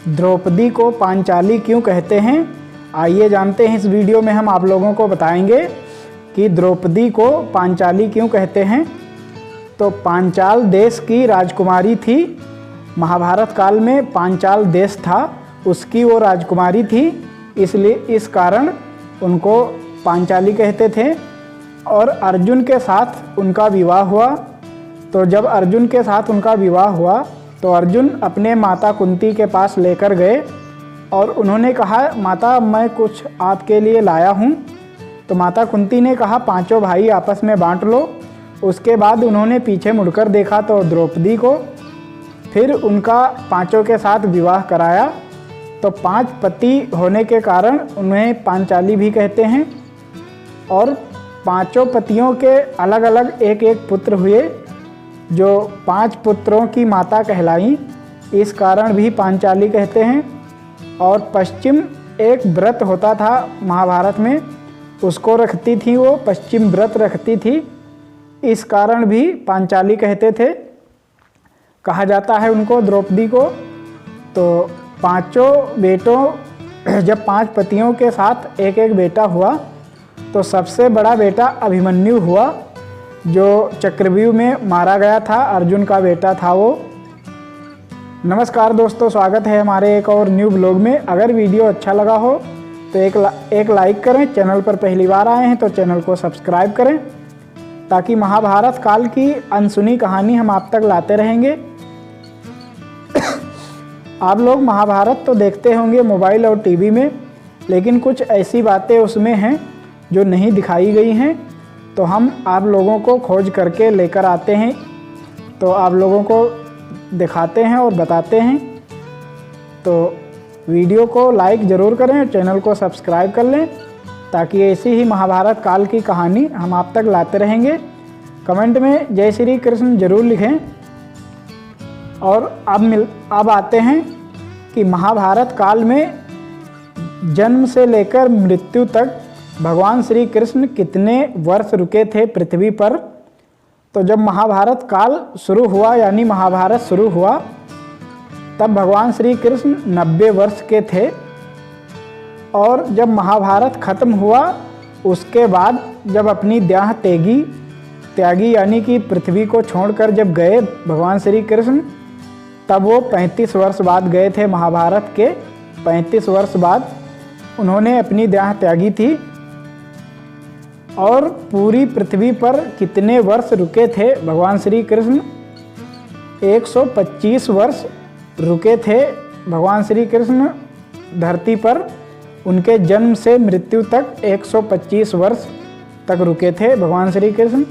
द्रौपदी को पांचाली क्यों कहते हैं? आइए जानते हैं। इस वीडियो में हम आप लोगों को बताएंगे कि द्रौपदी को पांचाली क्यों कहते हैं। तो पांचाल देश की राजकुमारी थी। महाभारत काल में पांचाल देश था, उसकी वो राजकुमारी थी, इसलिए इस कारण उनको पांचाली कहते थे। और अर्जुन के साथ उनका विवाह हुआ। तो जब अर्जुन के साथ उनका विवाह हुआ तो अर्जुन अपने माता कुंती के पास लेकर गए और उन्होंने कहा, माता मैं कुछ आपके लिए लाया हूँ। तो माता कुंती ने कहा, पांचों भाई आपस में बांट लो। उसके बाद उन्होंने पीछे मुड़कर देखा तो द्रौपदी को, फिर उनका पांचों के साथ विवाह कराया। तो 5 पति होने के कारण उन्हें पांचाली भी कहते हैं। और पांचों पतियों के अलग अलग एक एक पुत्र हुए, जो 5 पुत्रों की माता कहलाई, इस कारण भी पांचाली कहते हैं। और पश्चिम एक व्रत होता था महाभारत में, उसको रखती थी, वो पश्चिम व्रत रखती थी, इस कारण भी पांचाली कहते थे, कहा जाता है उनको, द्रौपदी को। तो पांचों बेटों, जब 5 पतियों के साथ एक एक बेटा हुआ तो सबसे बड़ा बेटा अभिमन्यु हुआ, जो चक्रव्यूह में मारा गया था, अर्जुन का बेटा था वो। नमस्कार दोस्तों, स्वागत है हमारे एक और न्यू ब्लॉग में। अगर वीडियो अच्छा लगा हो तो एक लाइक करें। चैनल पर पहली बार आए हैं तो चैनल को सब्सक्राइब करें, ताकि महाभारत काल की अनसुनी कहानी हम आप तक लाते रहेंगे। आप लोग महाभारत तो देखते होंगे मोबाइल और टीवी में, लेकिन कुछ ऐसी बातें उसमें हैं जो नहीं दिखाई गई हैं, तो हम आप लोगों को खोज करके लेकर आते हैं, तो आप लोगों को दिखाते हैं और बताते हैं। तो वीडियो को लाइक ज़रूर करें और चैनल को सब्सक्राइब कर लें, ताकि ऐसी ही महाभारत काल की कहानी हम आप तक लाते रहेंगे। कमेंट में जय श्री कृष्ण ज़रूर लिखें। और अब आते हैं कि महाभारत काल में जन्म से लेकर मृत्यु तक भगवान श्री कृष्ण कितने वर्ष रुके थे पृथ्वी पर। तो जब महाभारत काल शुरू हुआ, यानी महाभारत शुरू हुआ, तब भगवान श्री कृष्ण 90 वर्ष के थे। और जब महाभारत खत्म हुआ, उसके बाद जब अपनी देह त्यागी यानी कि पृथ्वी को छोड़कर जब गए भगवान श्री कृष्ण, तब वो 35 वर्ष बाद गए थे। महाभारत के 35 वर्ष बाद उन्होंने अपनी देह त्यागी थी। और पूरी पृथ्वी पर कितने वर्ष रुके थे भगवान श्री कृष्ण? 125 वर्ष रुके थे भगवान श्री कृष्ण धरती पर। उनके जन्म से मृत्यु तक 125 वर्ष तक रुके थे भगवान श्री कृष्ण।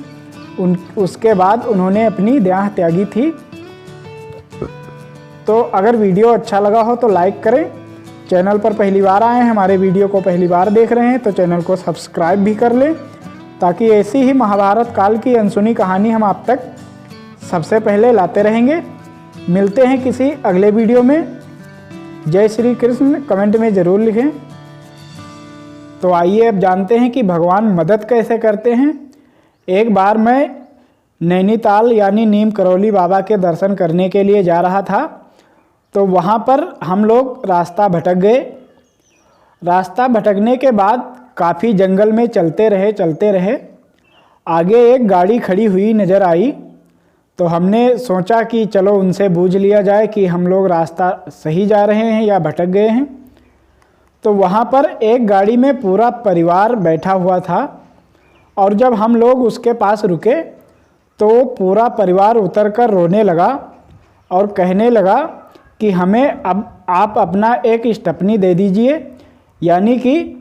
उसके बाद उन्होंने अपनी देह त्यागी थी। तो अगर वीडियो अच्छा लगा हो तो लाइक करें। चैनल पर पहली बार आए हैं, हमारे वीडियो को पहली बार देख रहे हैं, तो चैनल को सब्सक्राइब भी कर लें, ताकि ऐसी ही महाभारत काल की अनसुनी कहानी हम आप तक सबसे पहले लाते रहेंगे। मिलते हैं किसी अगले वीडियो में। जय श्री कृष्ण कमेंट में ज़रूर लिखें। तो आइए अब जानते हैं कि भगवान मदद कैसे करते हैं। एक बार मैं नैनीताल यानी नीम करौली बाबा के दर्शन करने के लिए जा रहा था। तो वहाँ पर हम लोग रास्ता भटक गए। रास्ता भटकने के बाद काफ़ी जंगल में चलते रहे। आगे एक गाड़ी खड़ी हुई नज़र आई। तो हमने सोचा कि चलो उनसे पूछ लिया जाए कि हम लोग रास्ता सही जा रहे हैं या भटक गए हैं। तो वहाँ पर एक गाड़ी में पूरा परिवार बैठा हुआ था। और जब हम लोग उसके पास रुके तो पूरा परिवार उतरकर रोने लगा और कहने लगा कि हमें अब आप अपना एक स्टेपनी दे दीजिए। यानी कि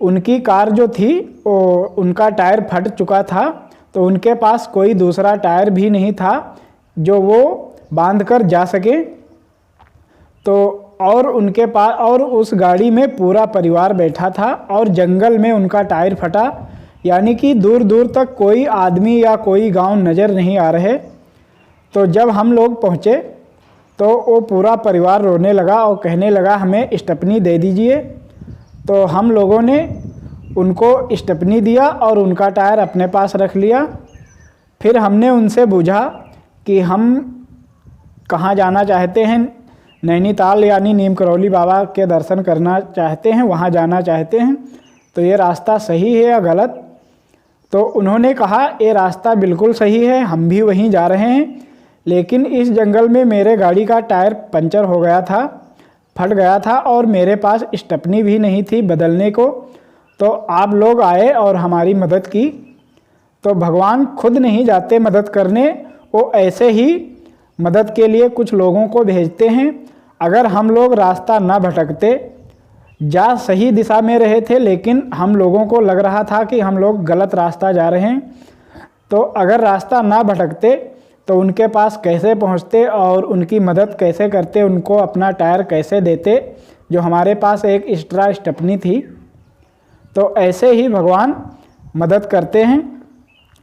उनकी कार जो थी वो उनका टायर फट चुका था, तो उनके पास कोई दूसरा टायर भी नहीं था जो वो बांधकर जा सके। तो और उनके पास, और उस गाड़ी में पूरा परिवार बैठा था और जंगल में उनका टायर फटा, यानी कि दूर दूर तक कोई आदमी या कोई गांव नज़र नहीं आ रहे। तो जब हम लोग पहुँचे तो वो पूरा परिवार रोने लगा और कहने लगा हमें स्टेपनी दे दीजिए। तो हम लोगों ने उनको स्टेपनी दिया और उनका टायर अपने पास रख लिया। फिर हमने उनसे पूछा कि हम कहाँ जाना चाहते हैं, नैनीताल यानी नीम करौली बाबा के दर्शन करना चाहते हैं, वहाँ जाना चाहते हैं, तो ये रास्ता सही है या गलत? तो उन्होंने कहा ये रास्ता बिल्कुल सही है, हम भी वहीं जा रहे हैं, लेकिन इस जंगल में मेरे गाड़ी का टायर पंचर हो गया था, फट गया था और मेरे पास स्टेपनी भी नहीं थी बदलने को, तो आप लोग आए और हमारी मदद की। तो भगवान खुद नहीं जाते मदद करने, वो ऐसे ही मदद के लिए कुछ लोगों को भेजते हैं। अगर हम लोग रास्ता ना भटकते, जा सही दिशा में रहे थे, लेकिन हम लोगों को लग रहा था कि हम लोग गलत रास्ता जा रहे हैं, तो अगर रास्ता ना भटकते तो उनके पास कैसे पहुंचते और उनकी मदद कैसे करते, उनको अपना टायर कैसे देते, जो हमारे पास एक एक्स्ट्रा स्टेपनी थी। तो ऐसे ही भगवान मदद करते हैं।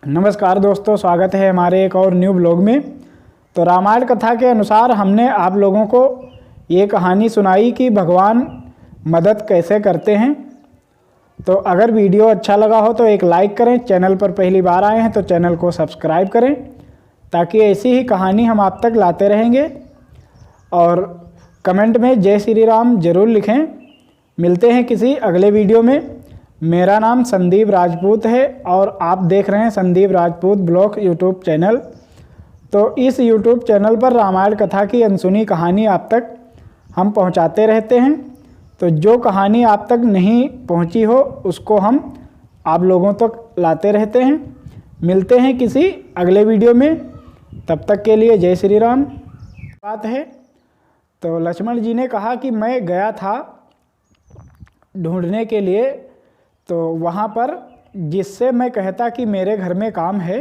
नमस्कार दोस्तों, स्वागत है हमारे एक और न्यू ब्लॉग में। तो रामायण कथा के अनुसार हमने आप लोगों को ये कहानी सुनाई कि भगवान मदद कैसे करते हैं। तो अगर वीडियो अच्छा लगा हो तो एक लाइक करें, चैनल पर पहली बार आए हैं तो चैनल को सब्सक्राइब करें, ताकि ऐसी ही कहानी हम आप तक लाते रहेंगे। और कमेंट में जय श्री राम ज़रूर लिखें। मिलते हैं किसी अगले वीडियो में। मेरा नाम संदीप राजपूत है और आप देख रहे हैं Sandeep Rajput blog YouTube channel. तो इस यूट्यूब चैनल पर रामायण कथा की अनसुनी कहानी आप तक हम पहुंचाते रहते हैं। तो जो कहानी आप तक नहीं पहुंची हो उसको हम आप लोगों तक लाते रहते हैं। मिलते हैं किसी अगले वीडियो में, तब तक के लिए जय श्री राम। बात है तो लक्ष्मण जी ने कहा कि मैं गया था ढूंढने के लिए, तो वहाँ पर जिससे मैं कहता कि मेरे घर में काम है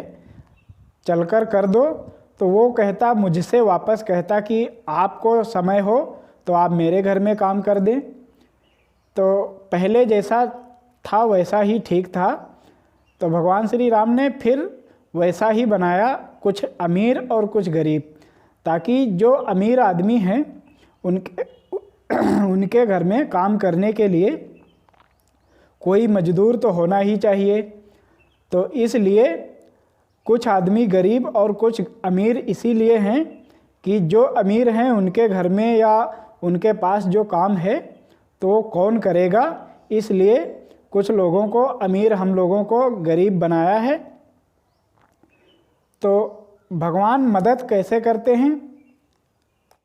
चलकर कर दो, तो वो कहता मुझसे वापस कहता कि आपको समय हो तो आप मेरे घर में काम कर दें। तो पहले जैसा था वैसा ही ठीक था। तो भगवान श्री राम ने फिर वैसा ही बनाया, कुछ अमीर और कुछ गरीब, ताकि जो अमीर आदमी हैं उनके घर में काम करने के लिए कोई मजदूर तो होना ही चाहिए। तो इसलिए कुछ आदमी गरीब और कुछ अमीर इसीलिए हैं कि जो अमीर हैं उनके घर में या उनके पास जो काम है तो वो कौन करेगा, इसलिए कुछ लोगों को अमीर, हम लोगों को गरीब बनाया है। तो भगवान मदद कैसे करते हैं